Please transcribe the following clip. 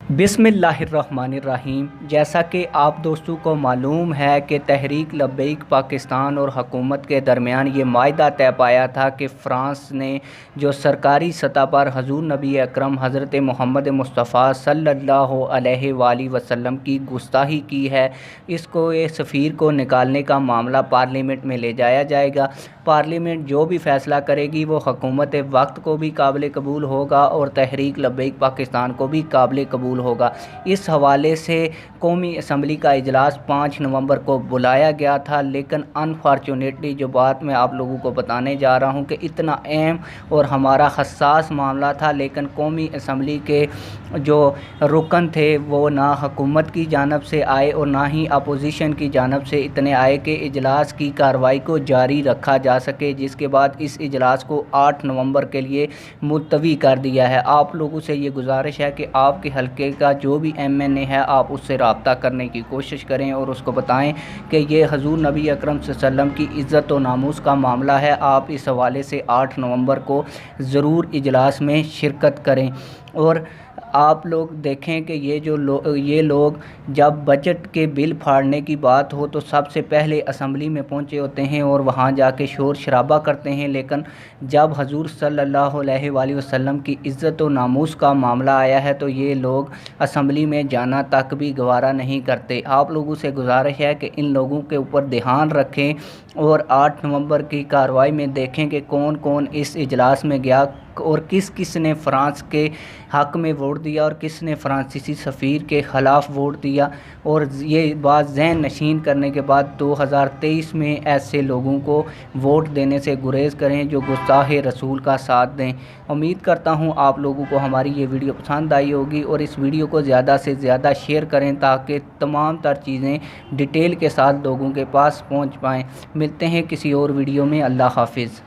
बिस्मिल्लाहिर्रहमानिर्रहीम। जैसा कि आप दोस्तों को मालूम है कि तहरीक लब्बैक पाकिस्तान और हुकूमत के दरमियान ये माहिदा तय पाया था कि फ़्रांस ने जो सरकारी सतह पर हज़ूर नबी अकरम हज़रत मोहम्मद मुस्तफ़ा सल्लल्लाहु अलैहि वसल्लम की गुस्ताही की है, इसको ये सफ़ीर को निकालने का मामला पार्लियामेंट में ले जाया जाएगा। पार्लियामेंट जो भी फ़ैसला करेगी वो हुकूमत वक्त को भी काबिल कबूल होगा और तहरीक लब्बैक पाकिस्तान को भी काबिल कबूल होगा। इस हवाले से कौमी असम्बली का इजलास 5 नवंबर को बुलाया गया था, लेकिन अनफॉर्चुनेटली जो बात मैं आप लोगों को बताने जा रहा हूं कि इतना अहम और हमारा हसास मामला था, लेकिन कौमी असम्बली के जो रुकन थे वो ना हुकूमत की जानब से आए और ना ही अपोजिशन की जानब से इतने आए कि इजलास की कार्रवाई को जारी रखा जा सके, जिसके बाद इस इजलास को 8 नवंबर के लिए मुलतवी कर दिया है। आप लोगों से ये गुजारिश है कि आपके हल्के का जो भी MNA है आप उससे रब्ता करने की कोशिश करें और उसको बताएं कि ये हज़ूर नबी अकरम सल्लल्लाहु अलैहि वसल्लम की इज़्ज़त व नामूस का मामला है। आप इस हवाले से 8 नवंबर को ज़रूर इजलास में शिरकत करें। और आप लोग देखें कि ये लोग जब बजट के बिल फाड़ने की बात हो तो सबसे पहले असम्बली में पहुंचे होते हैं और वहां जाके शोर शराबा करते हैं, लेकिन जब हजूर सल्लल्लाहु अलैहि वसल्लम की इज़्ज़त व नामूस का मामला आया है तो ये लोग असम्बली में जाना तक भी गवारा नहीं करते। आप लोगों से गुजारिश है कि इन लोगों के ऊपर ध्यान रखें और 8 नवंबर की कार्रवाई में देखें कि कौन कौन इस इजलास में गया और किस किस ने फ़्रांस के हक़ में वोट दिया और किस ने फ़्रांसीसी सफ़ीर के ख़िलाफ़ वोट दिया। और ये बात ज़हन नशीन करने के बाद 2023 में ऐसे लोगों को वोट देने से गुरेज़ करें जो गुस्ताख़ रसूल का साथ दें। उम्मीद करता हूँ आप लोगों को हमारी ये वीडियो पसंद आई होगी और इस वीडियो को ज़्यादा से ज़्यादा शेयर करें ताकि तमाम तर चीज़ें डिटेल के साथ लोगों के पास पहुँच पाएँ। मिलते हैं किसी और वीडियो में। अल्लाह हाफ़िज़।